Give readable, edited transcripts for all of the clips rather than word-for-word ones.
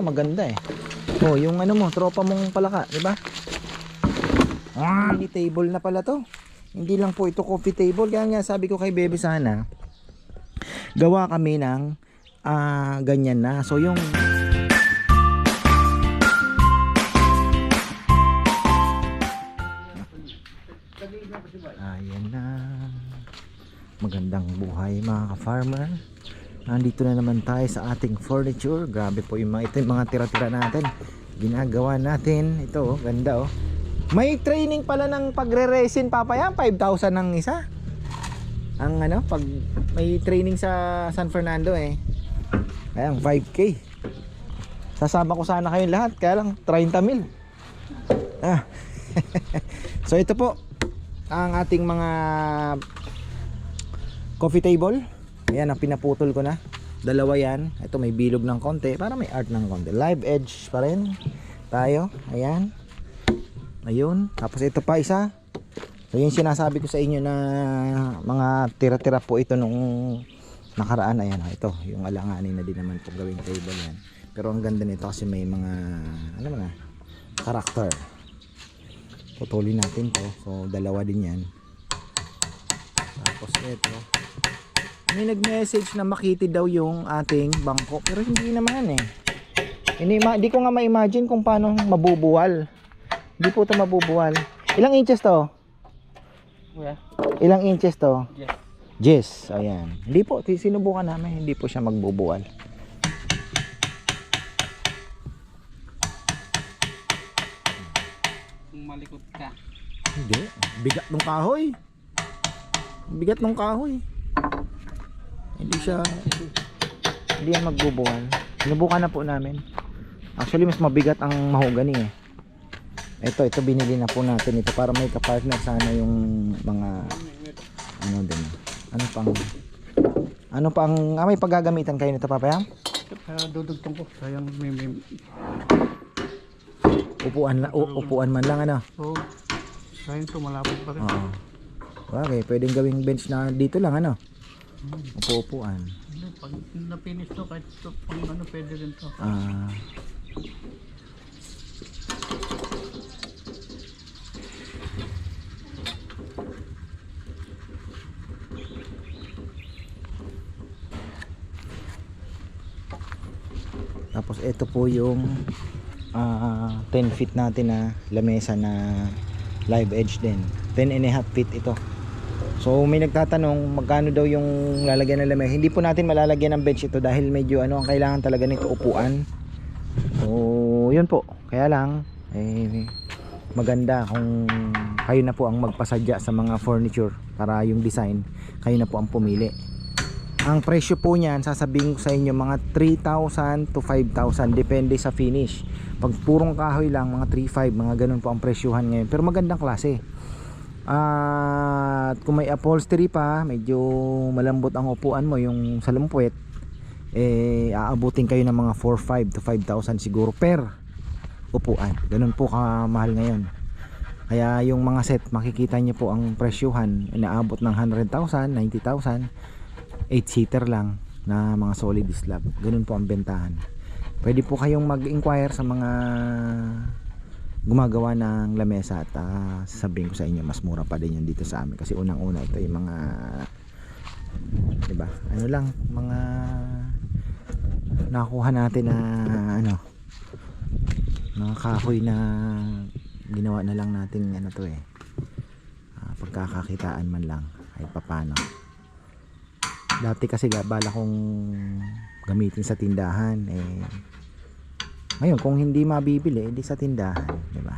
maganda eh. Oh, yung ano mo, tropa mong palaka, di ba? Mini table na pala to. Hindi lang po ito coffee table. Kaya nga sabi ko kay Bebe sana, gawa kami ng ganyan na. So yung ayan na. Magandang buhay mga ka-farmer. Nandito na naman tayo sa ating furniture. Grabe po yung ito yung mga tira-tira natin. Ginagawa natin. Ito oh, ganda oh. May training pala ng pagre-resin papaya. 5,000 ang isa. Ang ano, pag may training sa San Fernando eh. Ayan, 5K. Sasama ko sana kayong lahat. Kaya lang 30,000. So ito po ang ating mga coffee table. Ayan, ang pinaputol ko na. Dalawa yan. Ito may bilog ng konti para may art ng konti. Live edge pa rin tayo. Ayan. Ayun. Tapos ito pa isa. So yung sinasabi ko sa inyo na mga tira-tira po ito nung nakaraan. Ayan. Ito. Yung alanganin na din naman po gawing table yan. Pero ang ganda nito kasi may mga ano mga karakter. Putulin natin to. So dalawa din yan. Tapos ito. May nag-message na makitid daw yung ating bangko. Pero hindi naman eh. Hindi ko nga ma-imagine kung paano mabubuwal. Hindi po ito mabubuwal. Ilang inches to? Yeah. Ilang inches to? Yes. Yes. Ayan. Hindi po. Sinubukan namin. Hindi po siya magbubuwal. Kung malikot ka. Hindi. Bigat ng kahoy. Bigat ng kahoy. Hindi yan magbubuwal. Sinubukan na po namin. Actually mas mabigat ang mahogany eh. Ito binili na po natin ito para may ka-partner sana yung mga ano din. Ano pang may paggagamitan kayo nito papaya? Dudugtong ko. Sayang may upuan man lang ano. Oo. Sayang to malapot pa rin. Oo. Okay, pwedeng gawing bench na dito lang ano. Upuan. Pag na-finish to kahit to, pang ano pwede rin to. Tapos ito po yung 10 feet natin na lamesa na live edge din. 10.5 feet ito. So may nagtatanong magkano daw yung lalagyan ng lamesa. Hindi po natin malalagyan ng bench ito dahil medyo ang kailangan talaga nito upuan. So yun po. Kaya lang maganda kung kayo na po ang magpasadya sa mga furniture para yung design kayo na po ang pumili. Ang presyo po niyan sasabihin ko sa inyo mga 3,000 to 5,000 depende sa finish. Pag purong kahoy lang mga 3,500 mga ganun po ang presyuhan ngayon. Pero magandang klase. At kung may upholstery pa, medyo malambot ang upuan mo yung salampwet, aabutin kayo ng mga 4,500 to 5,000 siguro per upuan. Ganun po kamahal ngayon. Kaya yung mga set makikita niyo po ang presyuhan inaabot ng 100,000, 90,000. 8-seater lang na mga solid slab. Ganun po ang bentahan. Pwede po kayong mag-inquire sa mga gumagawa ng lamesa at sasabihin ko sa inyo mas mura pa din yan dito sa amin kasi unang-una ito yung mga diba? Ano lang mga nakuha natin na mga kahoy na ginawa na lang natin to pagkakakitaan man lang kahit papano. Dati kasi bala kong gamitin sa tindahan ngayon kung hindi mabibili hindi sa tindahan, di ba?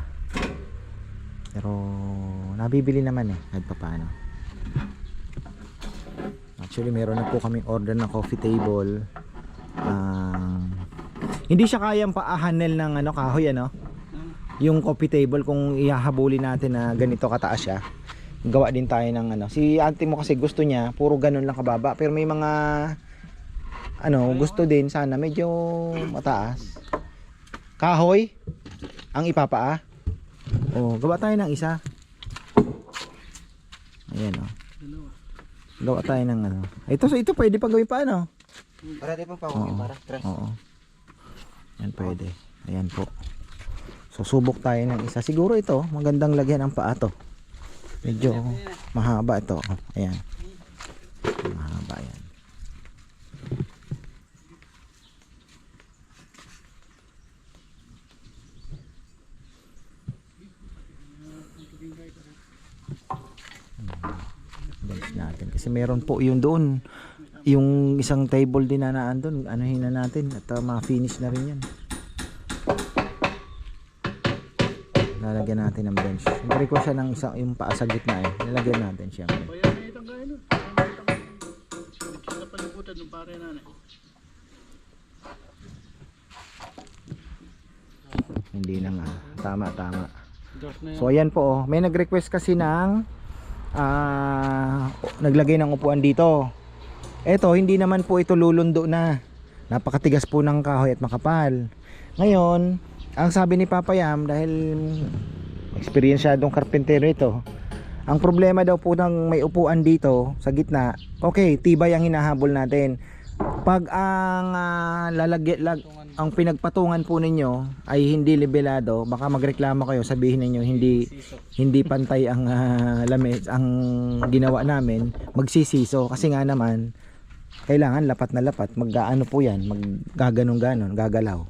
Pero nabibili naman kahit papaano. Actually meron na po kaming order ng coffee table. Hindi siya kayang paahanel ng kahoy yung coffee table kung ihahabulin natin na ganito kataas siya. Gawa din tayo ng si ate mo kasi gusto niya puro ganun lang kababa pero may mga gusto din sana medyo mataas kahoy ang ipapaa. Gawa tayo ng isa. Ayan gawa tayo ng ito pwede pa gawin pa para di pa pa para tres. Yan pwede. Ayan po. So subok tayo ng isa. Siguro ito, magandang lagyan ang paa to. Medyo mahaba ito. Ayan. Mahaba yan. Balik natin. Kasi meron po yun doon. Yung isang table din na naandun. Anuhin na natin. At ma-finish na rin yan. Lalagyan natin ng bench. Nag-request siya ng isang, yung paa sa gitna eh. Nilagyan natin siya. Bayan na itang gaya nun. Sa palibutan ng pare nanay. Hindi na nga. Tama. Dos na yan. So ayan po oh. May nag-request kasi ng naglagay ng upuan dito. Eto, hindi naman po ito lulundo na. Napakatigas po ng kahoy at makapal. Ngayon, ang sabi ni Papa Yam, dahil eksperyensyadong karpentero ito, ang problema daw po ng may upuan dito sa gitna, okay, tibay ang hinahabol natin. Pag ang ang pinagpatungan po ninyo ay hindi libelado, baka magreklamo kayo, sabihin ninyo hindi pantay ang lamesa, ang ginawa namin, magsisiso kasi nga naman kailangan lapat na lapat, mag-aano po yan, maggaganong-ganon, gagalaw.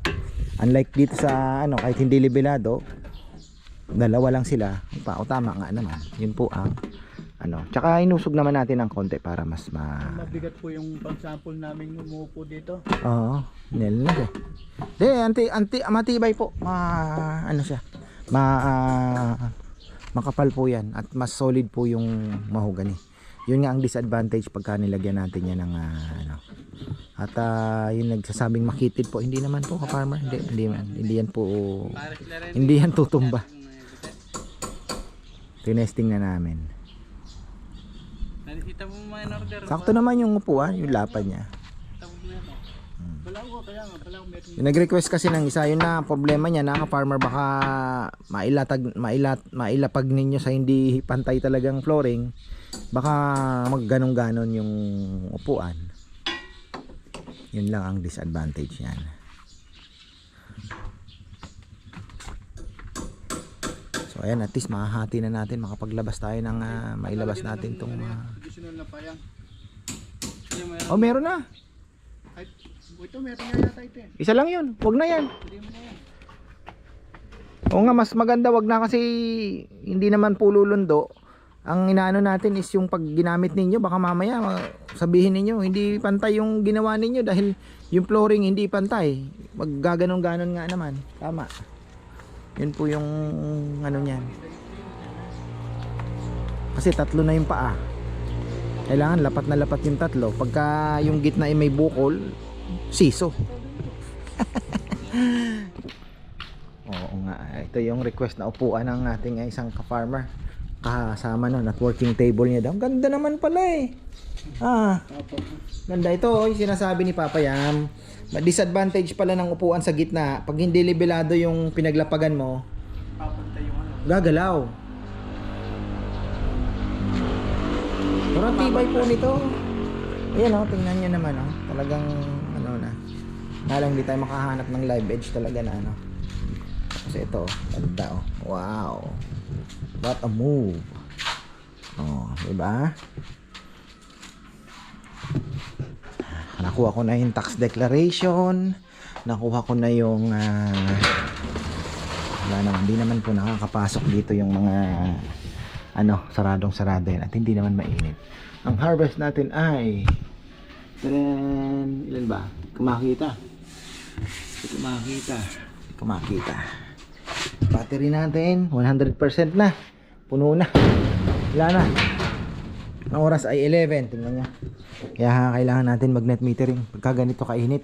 Unlike dito sa kahit hindi libelado, dalawa lang sila. O tama nga naman. Yun po ang Tsaka inusog naman natin ng konti para mas mabigat po yung pang-sample namin umuupo dito. Oo, nilag eh. Matibay po. Siya. Makapal po yan at mas solid po yung mahogany. Yun nga ang disadvantage pagka nilagyan natin yan ng At yung nagsasabing makitid po, hindi naman po ka-farmer, hindi yan po, hindi yan tutumba. Tinesting na namin. Nakikita mo mga in-order. Sakto naman yung upuan, yung lapad niya. Balaw kaya nga, balaw meron. Yung nag-request kasi ng isa, yun na problema niya na ka-farmer, baka mailapag ninyo sa hindi pantay talagang flooring, baka magganon-ganon yung upuan. Yun lang ang disadvantage yan. So ayan, at least makahati na natin, makapaglabas tayo ng mailabas natin tong additional na payang. Oh, meron na. Ay, ito meron na yata ito eh. Isa lang yun, wag na yan. Hindi mo na yan. Oo nga, mas maganda wag na kasi hindi naman po lulundo. Ang inaano natin is yung pag ginamit ninyo, baka mamaya sabihin ninyo hindi pantay yung ginawa ninyo dahil yung flooring hindi pantay. Maggaganon-ganon nga naman. Tama. Yun po yung niyan. Kasi tatlo na yung paa. Kailangan lapat na lapat yung tatlo. Pagka yung gitna ay may bukol, siso. Oo nga, ito yung request na upuan ng ating isang ka-farmer. Kasama nun at working table niya daw. Ganda naman pala eh. Ganda ito yung sinasabi ni Papa Yam. Disadvantage pala ng upuan sa gitna. Pag hindi libelado yung pinaglapagan mo, Papunta yung gagalaw. Parang tibay po nito. Ayan tingnan nyo naman talagang na. Nalang hindi tayo makahanap ng live edge talaga na Kasi ito, ganda Wow. What a move. Diba? Nakuha ko na yung tax declaration. Nakuha ko na yung wala naman, hindi naman po nakakapasok dito yung mga saradong-sarado yan at hindi naman mainit. Ang harvest natin ay ilan ba? Kumakita. Battery natin 100% na. Puno na. Wala na. Ang oras ay 11. Tingnan nyo. Kaya kailangan natin mag net metering. Pagka ganito kainit,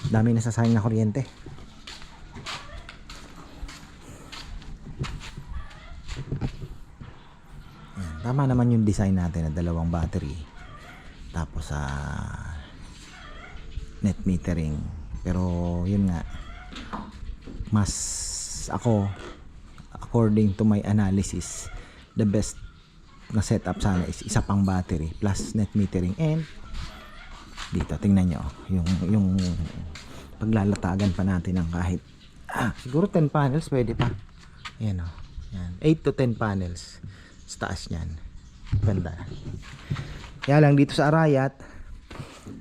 dami nasasayang na kuryente. Ayan, tama naman yung design natin na dalawang battery. Tapos net metering. Pero yun nga, mas ako according to my analysis, the best na setup sana is isa pang battery plus net metering. And dito tingnan nyo yung paglalatagan pa natin ng kahit siguro 10 panels pwede pa. Ayan o. Yan. 8 to 10 panels sa taas niyan. Ganda. Kaya lang dito sa Arayat,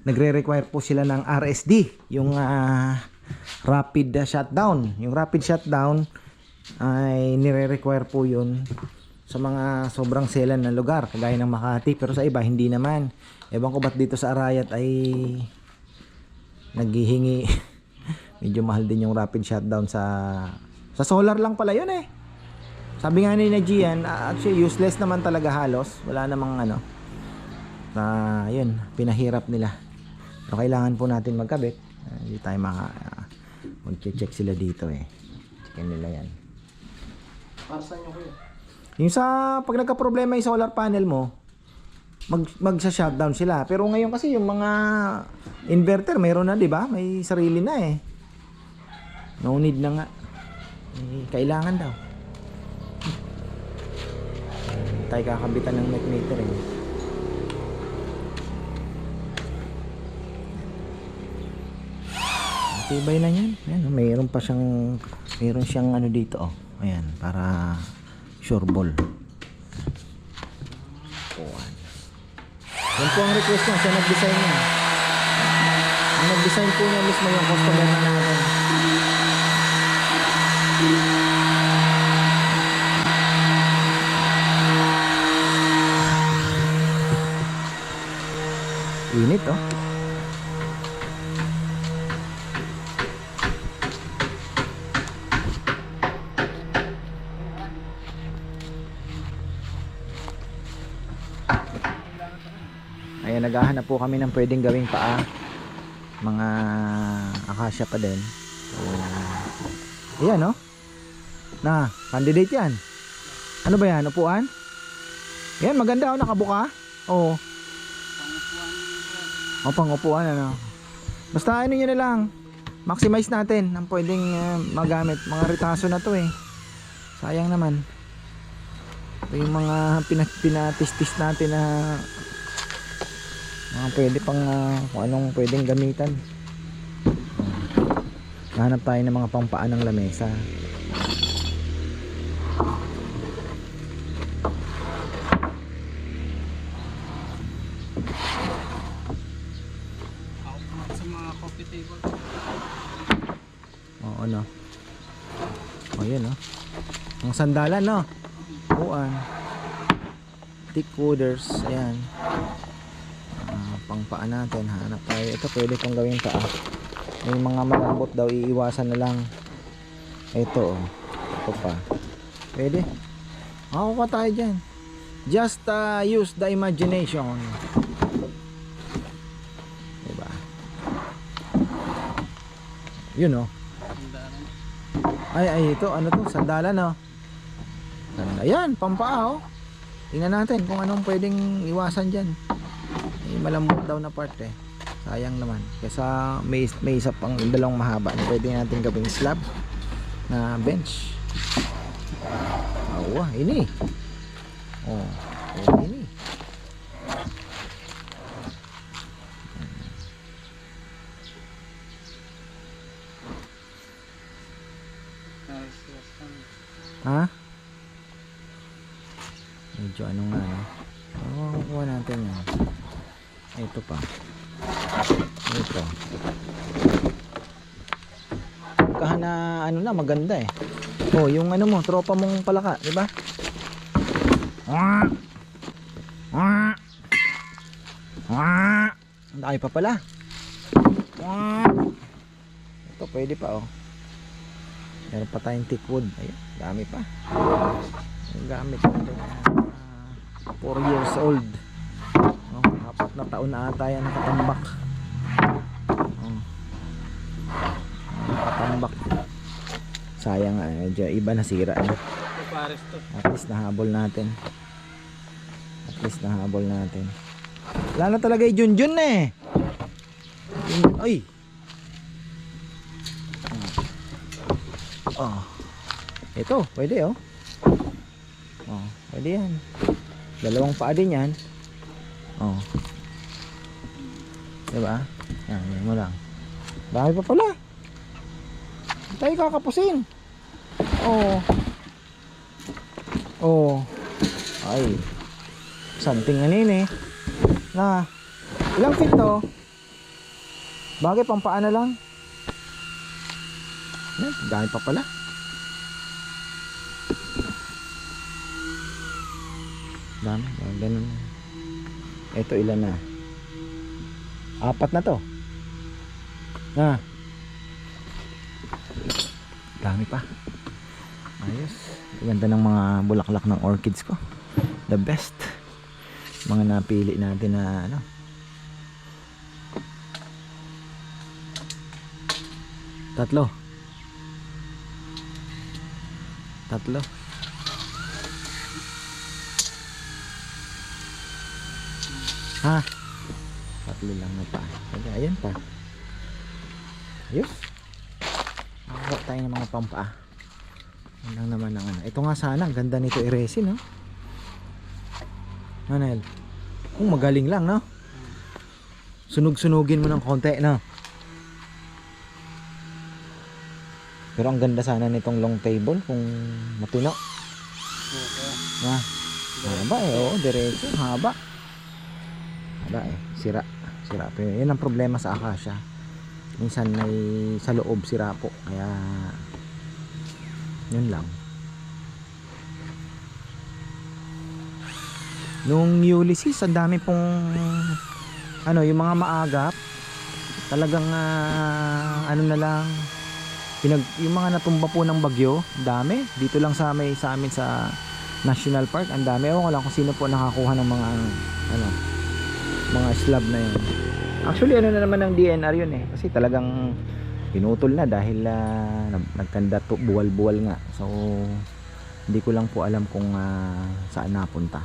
nagre-require po sila ng RSD, yung rapid shutdown. Yung rapid shutdown ay nire-require po yun sa mga sobrang selan na lugar, kagaya ng Makati, pero sa iba hindi naman. Ewan ko ba't dito sa Arayat ay naghihingi medyo mahal din yung rapid shutdown sa solar lang pala yun eh. Sabi nga ni Najian, actually useless naman talaga halos. Wala namang ano. Yun, pinahirap nila. So, kailangan po natin magkabit. Hindi tayo mag-check sila dito eh. Checkin nila yan. Para saan nyo kuya? Yung pag nagka-problema yung solar panel mo, magsa-shutdown sila. Pero ngayon kasi yung mga inverter, mayroon na, di ba? May sarili na eh. No need na nga. Kailangan daw. Tayo kakabitan ng net meter eh. Tibay na yan. Ayan, mayroon siyang ano dito oh. Ayan, para sure ball. Yan po ang request niya. Siya nag-design niya. Ang nag-design po niya mismo yung customer na natin. Init oh. Ayan, naghahanap po kami ng pwedeng gawing paa. Mga akasya pa din. Ayan oh. Na, candidate yan. Ano ba yan? Upuan? Ayan, maganda oh, nakabuka. Oo. O, pang-upuan ano. Basta ano nyo na lang, maximize natin ang pwedeng magamit. Mga ritaso na to eh. Sayang naman. Ito yung mga pinatistis natin na mga pwede pang kung anong pwedeng gamitan. Hanap tayo ng mga pampaan ng lamesa. Oo, no. O, yun, no. Ang sandalan, no. Upuan. Thick wooders. Ayan. Pangpaan natin. Hanap tayo. Ito, pwede pang gawin paa. May mga malambot daw. Iiwasan na lang. Ito, oh. Ito pa. Pwede. Ako pa tayo dyan. Just use the imagination. Diba? Yun, oh. Ay, ito, ano to? Sandalan, oh. Ayan, pampaa, oh. Tingnan natin kung anong pwedeng iwasan dyan. May malambot daw na part, eh. Sayang naman. Kesa may isa pang dalawang mahaba na pwede natin gawing slab na bench. Awa, ini. Oh, ini. Ha? Medyo ano nga, no? Kuha natin yan. Ito pa. Ito. Kahana ano na, maganda eh. Oh, yung ano mo, tropa mong palaka, di ba? Ang dami pa pala. Ito, pwede pa oh. Meron pa tayong thick wood. Ayun, dami pa. Yung gamit natin 4 years old. Oh, 4 na taon na ata yan nakatambak. Oh. Nakatambak. Sayang nga, medyo iba na sira na. At least nahabol natin. Wala na talaga yung Junjun eh. Ay. Oh. Ito, pwede oh. Oh, pwede yan. Dalawang paa din yan. Oh. Diba? Yan mo lang. Dami pa pala. Tayo kakapusin. Oh. Oh. Ay. Something anin eh. Na. Ilang feet to? Bagay pampaan na lang. Dami pa pala. Dami. Ganun. Ito ilan na? 4 na to. Na. Dami pa. Ayos. Ganda ng mga bulaklak ng orchids ko. The best. Mga napili natin na ano. Tatlo. Ha? Tatlo lang na pa. Ayan pa. Ayos. Makakuha tayo ng mga pampaa. Yan lang naman ang ano. Ito nga sana, ang ganda nito i-resin, no? Manel. Magaling lang, no? Sunog-sunugin mo ng konti, no? Pero ang ganda sana nitong long table kung matino. Na. Haba eh, oo, diretso, haba. Haba eh, sira. Pero yun ang problema sa Acacia. Minsan may sa loob sira po, kaya yun lang. Nung Ulysses, ang dami pong ano, yung mga maagap talagang ano na lang yung mga natumba po ng bagyo, dami dito lang sa amin sa National Park, ang dami. Ewan ko lang kung sino po nakakuha ng mga ano, mga slab na yun. Actually ano na naman ng DNR yun eh, kasi talagang pinutol na dahil nagkanda to, buwal-buwal nga. So hindi ko lang po alam kung saan napunta.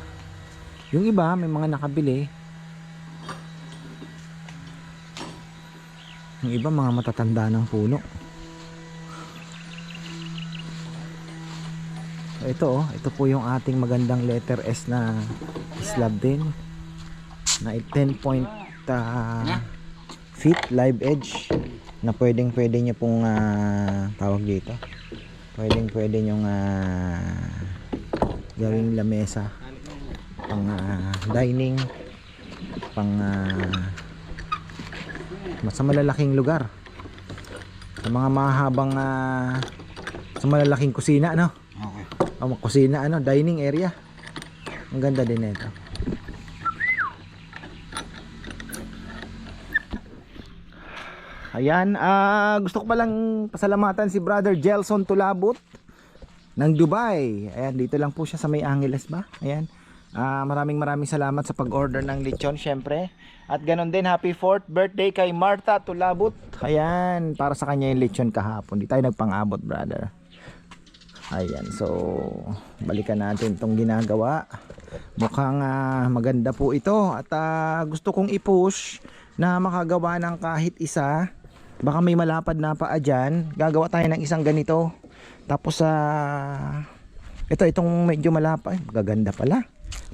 Yung iba may mga nakabili, yung iba mga matatanda ng puno. So ito po yung ating magandang letter S na slab din na 10 feet live edge na pwede nyo pong tawag dito, pwede nyong gawing lamesa, pang dining, pang sa malalaking lugar, sa mga mahabang sa malalaking kusina, no? Okay. Kusina, ano, dining area. Ang ganda din nito. Ayan, gusto ko palang pasalamatan si Brother Gelson Tulabut ng Dubai. Ayan, dito lang po siya sa May Angeles ba? Ayan. Maraming salamat sa pag-order ng lechon, syempre. At ganon din, happy 4th birthday kay Martha Tulabut. Ayan, para sa kanya yung lechon kahapon. Di tayo nagpang-abot, brother. Ayan, so balikan natin itong ginagawa. Mukhang maganda po ito. At gusto kong i-push na makagawa ng kahit isa. Baka may malapad na paa dyan. Gagawa tayo ng isang ganito. Tapos itong medyo malapad, gaganda pala.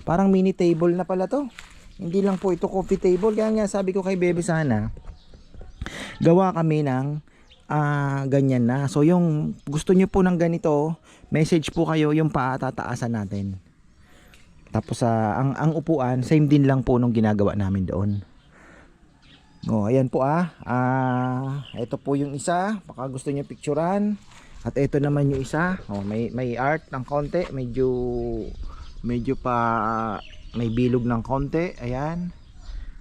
Parang mini table na pala to. Hindi lang po ito coffee table. Kaya nga sabi ko kay Bebe, sana gawa kami ng ganyan na. So yung gusto nyo po ng ganito, message po kayo, yung paa tataasan natin. Tapos ang upuan, same din lang po nung ginagawa namin doon. Ayan po ito po yung isa, baka gusto nyo picturean. At ito naman yung isa, may art ng konti, medyo pa may bilog ng konti. Ayan.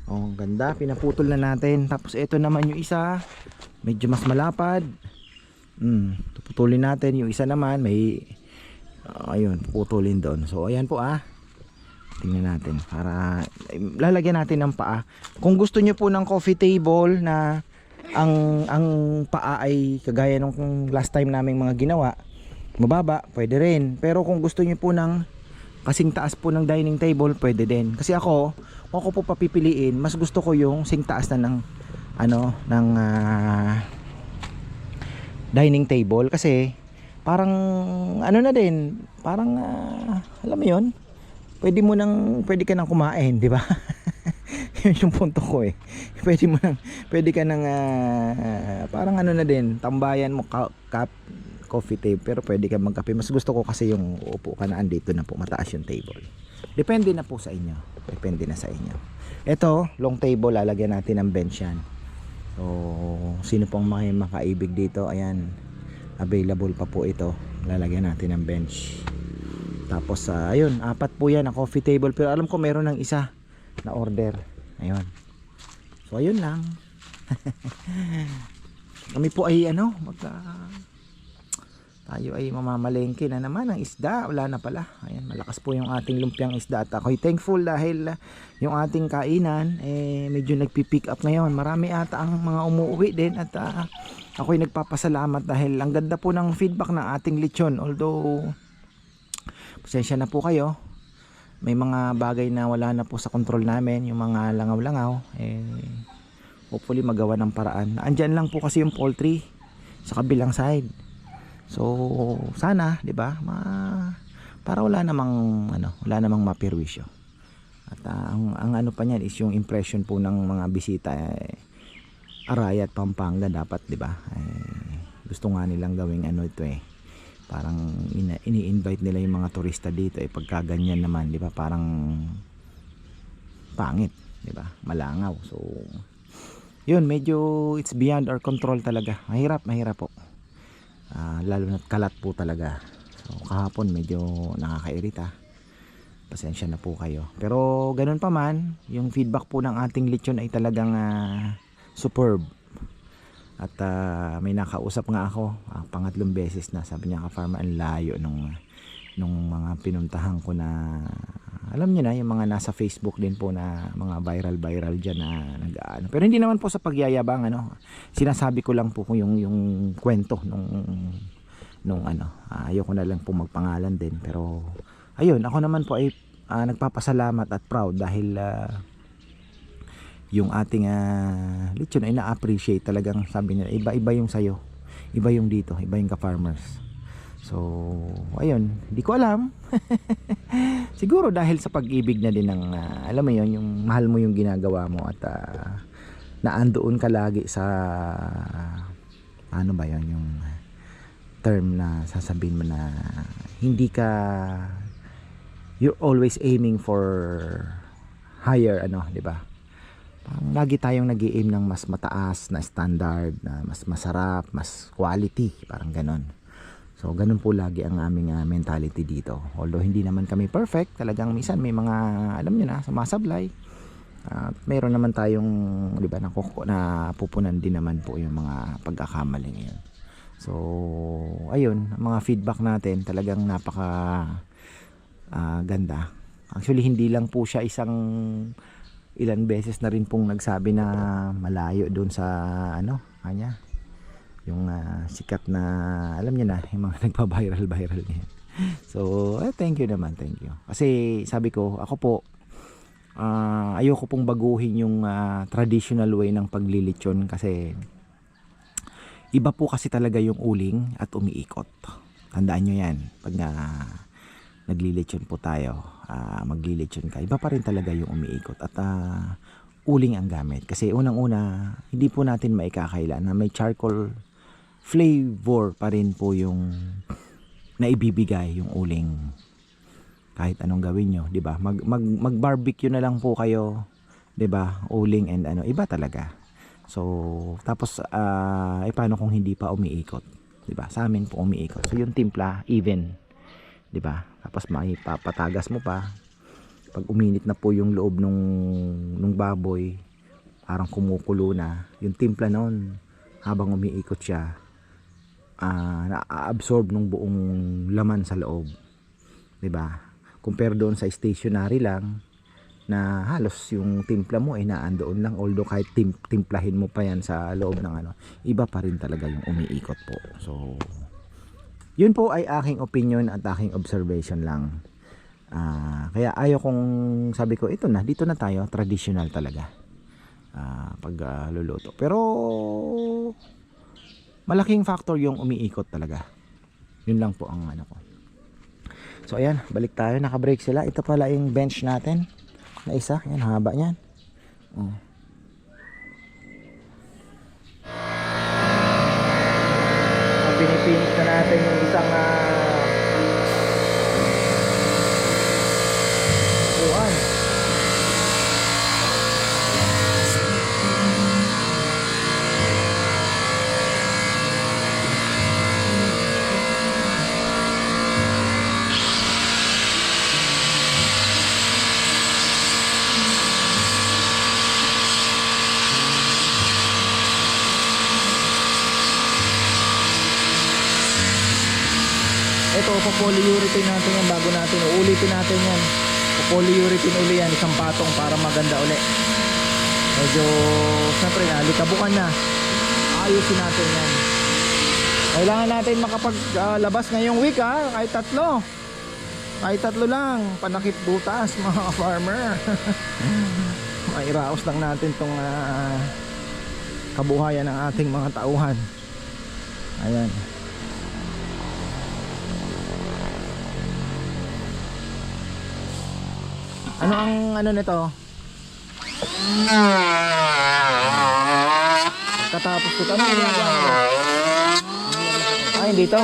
Ganda, pinaputol na natin. Tapos ito naman yung isa, medyo mas malapad. Putulin natin. Yung isa naman may ayun, putulin doon. So ayan po tingnan natin para lalagyan natin ng paa. Kung gusto nyo po ng coffee table na ang paa ay kagaya nung last time naming mga ginawa, mababa, pwede rin. Pero kung gusto nyo po ng kasing taas po ng dining table, pwede din. Kasi ako po papipiliin, mas gusto ko yung sing taas na ng dining table, kasi parang ano na din, parang alam mo yun, pwede ka nang kumain, di ba? Yun yung punto ko eh. Pwede ka nang parang ano na din, tambayan mo coffee table, pero pwede ka magkape. Mas gusto ko kasi yung uupo ka na andito na po, mataas yung table. Depende na po sa inyo. Depende na sa inyo. Ito, long table, lalagyan natin ng bench yan. So, sino pong makaibig dito, ayan, available pa po ito. Lalagyan natin ng bench. Tapos, ayun, 4 po yan na coffee table. Pero alam ko meron ng isa na order. Ayun. So, ayun lang. Kami po ay tayo ay mamamalengke na naman ng isda. Wala na pala. Ayan, malakas po yung ating lumpiang isda. At ako'y thankful dahil yung ating kainan medyo nagpipick up ngayon. Marami ata ang mga umuwi din. At ako'y nagpapasalamat dahil ang ganda po ng feedback ng ating lechon. Although, pasensya na po kayo. May mga bagay na wala na po sa control namin. Yung mga langaw-langaw. Hopefully magawa ng paraan. Andyan lang po kasi yung poultry sa kabilang side. So sana, 'di ba? Para wala namang mapirwisyo. At ang ano pa niyan is yung impression po ng mga bisita Araya at Pampanga dapat, 'di ba? Gusto nga nilang gawing ito parang ini-invite nila yung mga turista dito pagka ganyan naman, 'di ba? Parang pangit, 'di ba? Malangaw. So yun, medyo it's beyond our control talaga. Mahirap po. Lalo na kalat po talaga. So kahapon medyo nakakairita. Pasensya na po kayo. Pero ganun pa man, yung feedback po ng ating lechon ay talagang superb. At may nakausap nga ako, pangatlong beses na, sabi niya, ka-farmer, ang layo nung mga pinuntahan ko na, alam niyo na, yung mga nasa Facebook din po na mga viral dyan na nag-ano. Pero hindi naman po sa pagyayabang, sinasabi ko lang po kung yung kwento nung ayoko na lang po magpangalan din. Pero ayun, ako naman po ay nagpapasalamat at proud dahil yung ating lechon ay na-appreciate talagang. Sabi nila, iba yung sayo, iba yung dito, iba yung ka-farmers. So ayun, hindi ko alam. Siguro dahil sa pag-ibig na din ng alam mo yun, yung mahal mo yung ginagawa mo at naandoon ka lagi sa ano ba yun, yung term na sasabihin mo na hindi ka, you're always aiming for higher, di ba? Parang lagi tayong nag-i-aim ng mas mataas na standard, na mas masarap, mas quality, parang ganon. So ganun po lagi ang aming mentality dito. Although hindi naman kami perfect, talagang minsan may mga, alam nyo na, sumasablay. Mayroon naman tayong, di ba, na pupunan din naman po yung mga pagkakamali ngayon. So ayun, ang mga feedback natin talagang napaka ganda. Actually hindi lang po siya ilan beses na rin pong nagsabi na malayo doon sa kanya, yung sikat na, alam niyo na, yung mga nagpa-viral niya. So thank you naman, thank you. Kasi sabi ko, ako po ayoko pong baguhin yung traditional way ng paglilitsyon kasi iba po kasi talaga yung uling at umiikot. Tandaan nyo yan pag naglilitsyon po tayo, maglilitsyon ka, iba pa rin talaga yung umiikot at uling ang gamit. Kasi unang-una, hindi po natin maikakaila na may charcoal flavor pa rin po yung naibibigay yung uling. Kahit anong gawin nyo, di ba? Mag-barbecue na lang po kayo, di ba? Uling and iba talaga. So, tapos paano kung hindi pa umiikot, di ba? Sa amin po umiikot. So, yung timpla even, di ba? Tapos maipapatagas mo pa. Pag uminit na po yung loob nung baboy, parang kumukulo na. Yung timpla noon, habang umiikot siya, na-absorb nung buong laman sa loob, di ba? Compare doon sa stationary lang na halos yung timpla mo ay naandoon lang, although kahit timplahin mo pa yan sa loob ng iba pa rin talaga yung umiikot po. So yun po ay aking opinion at aking observation lang. Kaya ayaw kong, sabi ko, dito na tayo, traditional talaga pag luluto. Pero malaking factor yung umiikot talaga. Yun lang po ang ko. So ayan, balik tayo, naka-break sila. Ito pala yung bench natin na isa, yan, haba niyan. Oh. Pinipinit na natin yung isang upuan. Ito, polyurethane natin yan bago natin uulitin natin yan. Polyurethane uli yan, isang patong para maganda uli. Medyo, syempre likabukan na. Ayusin natin yan. Kailangan natin makapaglabas ngayong week kahit tatlo. Kahit tatlo lang, panakip butas mga farmer. Mairaos lang natin tong kabuhayan ng ating mga tauhan. Ayan. Ano ang nito? Katapos ko ano ay dito.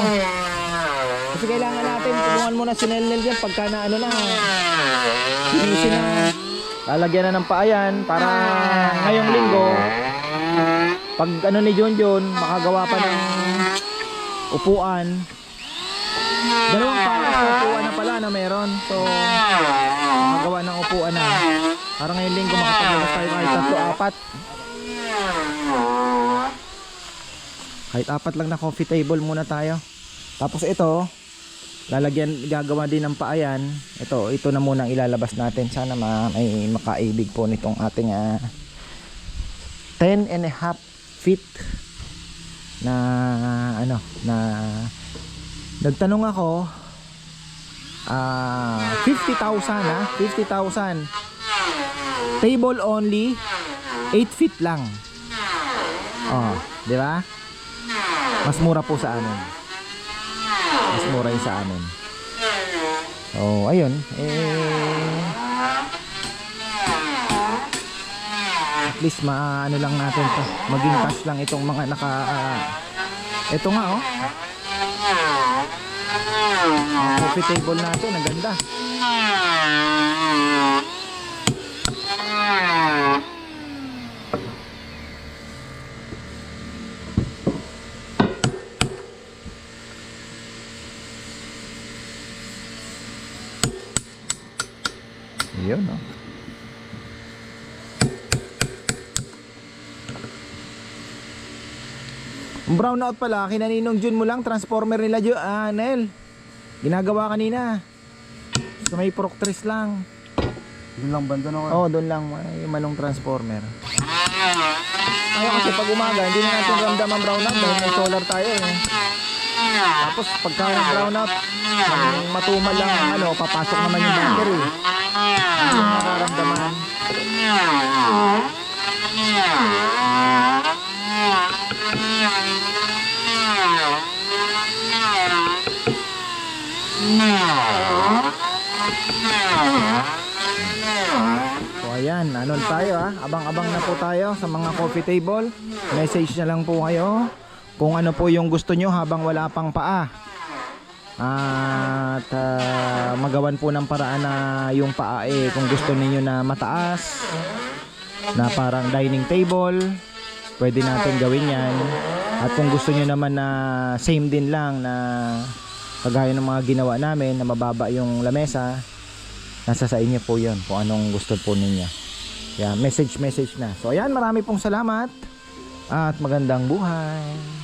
Kasi kailangan natin tulungan muna si Nel dyan pagka na finisin na. Lalagyan na ng paayan para ngayong linggo pag ni John makagawa pa ng upuan. Dalawang pares na upuan na pala na meron. So makagawa ng upuan na para ngayong linggo makapaglalas tayo kahit 3-4. Kahit 4 lang na coffee table muna tayo. Tapos ito gagawa din ng paayan. Ito na muna ang ilalabas natin. Sana may makaibig po nitong ating 10.5 feet na na nagtanong ako 50,000 50,000 table only 8 feet lang. Di ba? Mas mura po sa amin. Mas mura yung sa amin. So ayun, at least maano lang natin to. Maging cash lang itong mga ito nga coffee table natin, ang ganda. Yun brownout pala, kinaninong June mo lang transformer nila Nel. Ginagawa kanina. So may proctress lang. Doon lang banda na doon lang may malong transformer. Kaya kasi pag umaga hindi na natin ramdam ang brownout dahil may solar tayo Tapos pagka brownout matumal lang papasok naman yung battery. Ano yung nararamdaman? So ayan, tayo abang-abang na po tayo sa mga coffee table. Message na lang po kayo kung ano po yung gusto nyo habang wala pang paa. At magawan po ng paraan na yung paa kung gusto niyo na mataas na parang dining table, pwede natin gawin yan. At kung gusto niyo naman na same din lang na kagaya ng mga ginawa namin na mababa yung lamesa, nasa sa inyo po yun kung anong gusto po ninyo. Message na. So ayan, marami pong salamat at magandang buhay.